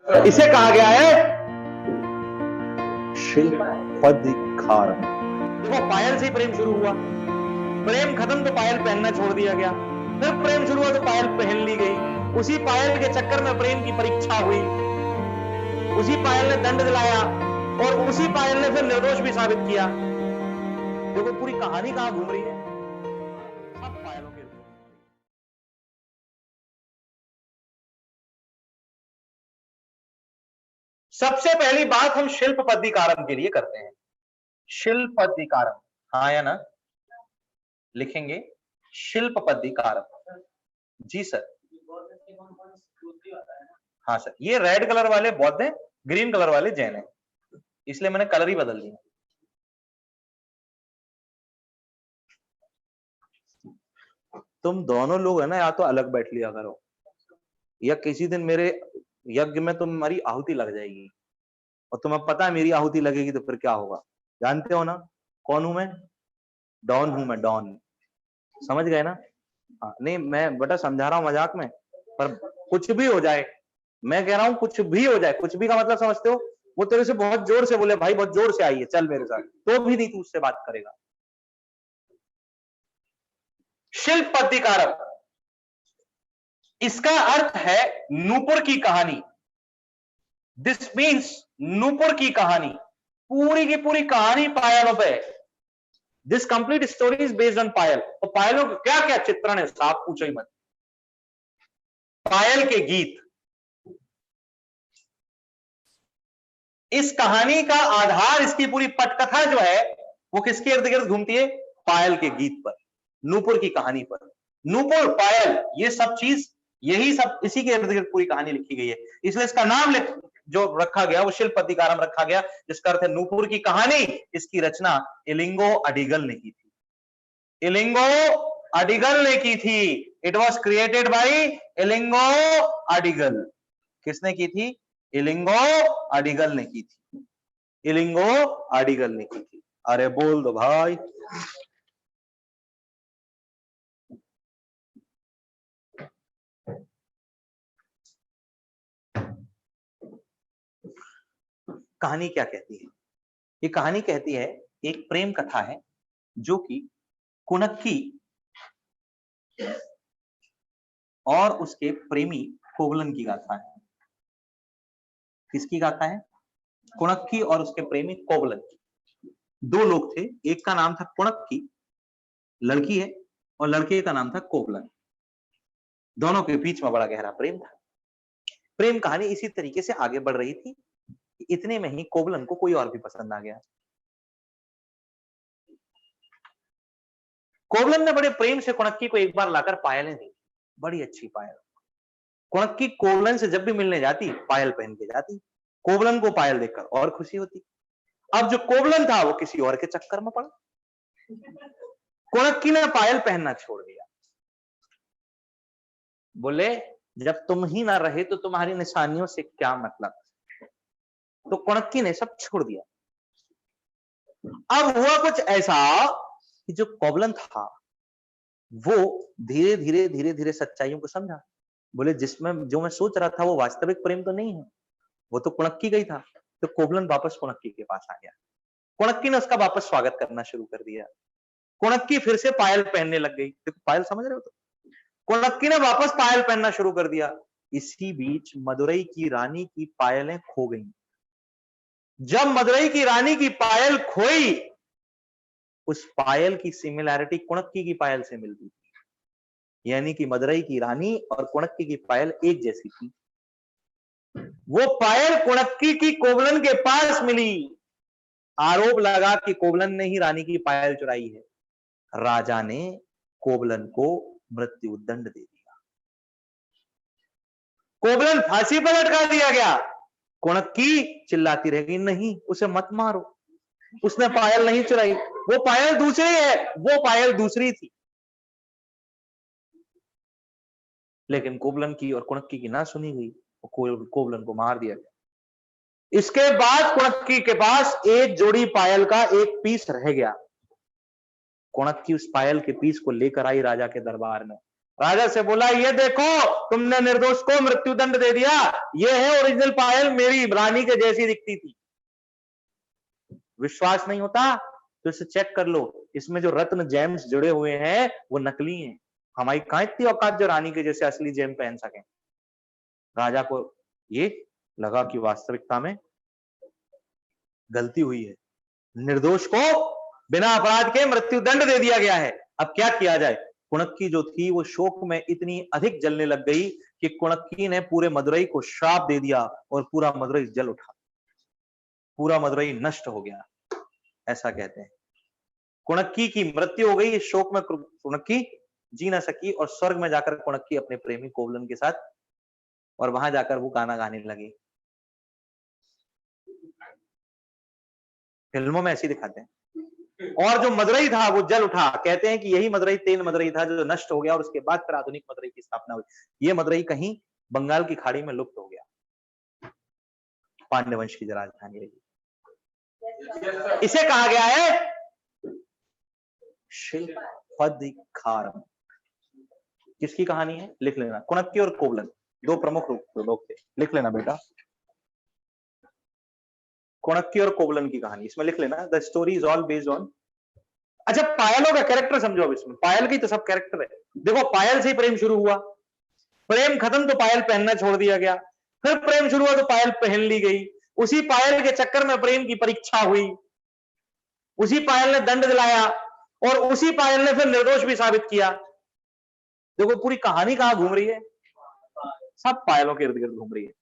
इसे कहा गया है शिल्पाधिकारम। देखो पायल से ही प्रेम शुरू हुआ, प्रेम खत्म तो पायल पहनना छोड़ दिया गया, फिर प्रेम शुरू हुआ तो पायल पहन ली गई, उसी पायल के चक्कर में प्रेम की परीक्षा हुई, उसी पायल ने दंड दिलाया और उसी पायल ने फिर निर्दोष भी साबित किया। देखो पूरी कहानी कहां घूम रही है, सब पायलों के ऊपर। सबसे पहली बात हम शिल्पपद्धिकारम के लिए करते हैं। शिल्पपद्धिकारम, हाँ या ना लिखेंगे, शिल्पपद्धिकारम। जी सर। हाँ सर, ये रेड कलर वाले बौद्ध हैं, ग्रीन कलर वाले जैन हैं, इसलिए मैंने कलर ही बदल दिया। तुम दोनों लोग है ना, या तो अलग बैठ लिया करो, या किसी दिन मेरे यज्ञ में तुम्हारी आहुति लग जाएगी और तुम्हें पता है मेरी आहुति लगेगी तो फिर क्या होगा, जानते हो ना कौन हूं मैं? डॉन हूं मैं, डॉन। समझ गए ना? हाँ, नहीं मैं बेटा समझा रहा हूं मजाक में, पर कुछ भी हो जाए, मैं कह रहा हूं कुछ भी हो जाए, कुछ भी का मतलब समझते हो? वो तेरे से बहुत जोर से बोले भाई बहुत जोर से आइए चल मेरे साथ, तो भी नहीं तू उससे बात करेगा। शिल्पपद्धिकारम, इसका अर्थ है नूपुर की कहानी। दिस मीन्स नूपुर की कहानी, पूरी की पूरी कहानी पायलों पे। This complete story is based on payal. तो पायलों का क्या क्या चित्रण है साफ पूछो ही मत। पायल के गीत, इस कहानी का आधार, इसकी पूरी पटकथा जो है वो किसके इर्द गिर्द घूमती है? पायल के गीत पर, नूपुर की कहानी पर। नूपुर, पायल, ये सब चीज, यही सब इसी के इर्द गिर्द पूरी कहानी लिखी गई है, इसलिए इसका नाम जो रखा गया वो शिल्पपद्धिकारम रखा गया, जिसका अर्थ है नूपुर की कहानी। इसकी रचना इलिंगो अडिगल ने की थी, इलिंगो अडिगल ने की थी। It was created by Ilango Adigal. किसने की थी? इलिंगो अडिगल ने की थी, इलिंगो अडिगल ने की थी। अरे बोल दो भाई। कहानी क्या कहती है? ये कहानी कहती है, एक प्रेम कथा है जो कि कुनक्की और उसके प्रेमी कोवलन की गाथा है। किसकी गाथा है? कुनक्की और उसके प्रेमी कोवलन की। दो लोग थे, एक का नाम था कुनक्की, लड़की है, और लड़के का नाम था कोवलन। दोनों के बीच में बड़ा गहरा प्रेम था। प्रेम कहानी इसी तरीके से आगे बढ़ रही थी, इतने में ही कोवलन को कोई और भी पसंद आ गया। कोवलन ने बड़े प्रेम से कुनक्की को एक बार लाकर पायलें दी, बड़ी अच्छी पायल। कुनक्की कोवलन से जब भी मिलने जाती पायल पहन के जाती, कोवलन को पायल देखकर और खुशी होती। अब जो कोवलन था वो किसी और के चक्कर में पड़ा, कुनक्की ने पायल पहनना छोड़ दिया। बोले जब तुम ही ना रहे तो तुम्हारी निशानियों से क्या मतलब। तो कुनक्की ने सब छोड़ दिया। अब हुआ कुछ ऐसा कि जो कोवलन था वो धीरे धीरे धीरे धीरे सच्चाइयों को समझा। बोले जिसमें जो मैं सोच रहा था वो वास्तविक प्रेम तो नहीं है, वो तो कुनक्की का ही था। तो कोवलन वापस कुनक्की के पास आ गया, कुनक्की ने उसका वापस स्वागत करना शुरू कर दिया। कुनक्की फिर से पायल पहनने लग गई, तो पायल समझ रहे हो? तो कुनक्की ने वापस पायल पहनना शुरू कर दिया। इसी बीच मदुरई की रानी की पायलें खो गईं। जब मदुरई की रानी की पायल खोई, उस पायल की सिमिलैरिटी कुनक्की की पायल से मिलती थी, यानी कि मदुरई की रानी और कुनक्की की पायल एक जैसी थी। वो पायल कुनक्की की कोवलन के पास मिली, आरोप लगा कि कोवलन ने ही रानी की पायल चुराई है। राजा ने कोवलन को मृत्यु दंड दे दिया, कोवलन फांसी पर लटका दिया गया। कुनक्की चिल्लाती रह गई, नहीं उसे मत मारो, उसने पायल नहीं चुराई, वो पायल दूसरी है, वो पायल दूसरी थी। लेकिन कोवलन की और कुनक्की की ना सुनी गई, कोवलन को मार दिया गया। इसके बाद कुनक्की के पास एक जोड़ी पायल का एक पीस रह गया। कुनक्की उस पायल के पीस को लेकर आई राजा के दरबार में, राजा से बोला, ये देखो तुमने निर्दोष को मृत्युदंड दे दिया, ये है ओरिजिनल पायल, मेरी रानी के जैसी दिखती थी। विश्वास नहीं होता तो इसे चेक कर लो, इसमें जो रत्न जेम्स जुड़े हुए हैं वो नकली हैं। हमारी कहां इतनी औकात जो रानी के जैसे असली जेम पहन सकें। राजा को ये लगा कि वास्तविकता में गलती हुई है, निर्दोष को बिना अपराध के मृत्युदंड दे दिया गया है। अब क्या किया जाए? कुणक्की जो थी वो शोक में इतनी अधिक जलने लग गई कि कुणक्की ने पूरे मदुरई को श्राप दे दिया और पूरा मदुरई जल उठा, पूरा मदुरई नष्ट हो गया, ऐसा कहते हैं। कुणक्की की मृत्यु हो गई, इस शोक में कुणक्की जी ना सकी और स्वर्ग में जाकर कुणक्की अपने प्रेमी कोवलन के साथ, और वहां जाकर वो गाना गाने लगी। फिल्मों में ऐसे दिखाते हैं। और जो मदुरई था वो जल उठा। कहते हैं कि यही मदुरई तेल मदुरई था जो नष्ट हो गया और उसके बाद फिर आधुनिक मदुरई की स्थापना हुई। ये मदुरई कहीं बंगाल की खाड़ी में लुप्त हो गया, पांड्य वंश की राजधानी रही। इसे कहा गया है शिल्पधिकारम। किसकी कहानी है? लिख लेना, कुणक्की और कोवलन दो प्रमुख लोग थे, लिख लेना बेटा, कुणक्की और कोवलन की कहानी, इसमें लिख लेना। The story is all based on. अच्छा, पायलों का कैरेक्टर समझो अब इसमें, पायल की तो सब कैरेक्टर है। देखो, पायल से ही प्रेम शुरू हुआ, प्रेम खत्म तो पायल पहनना छोड़ दिया गया, फिर प्रेम शुरू हुआ तो पायल पहन ली गई, उसी पायल के चक्कर में प्रेम की परीक्षा हुई, उसी पायल ने दंड दिलाया और उसी पायल ने फिर निर्दोष भी साबित किया। देखो पूरी कहानी कहां घूम रही है, सब पायलों के इर्द गिर्द घूम रही है।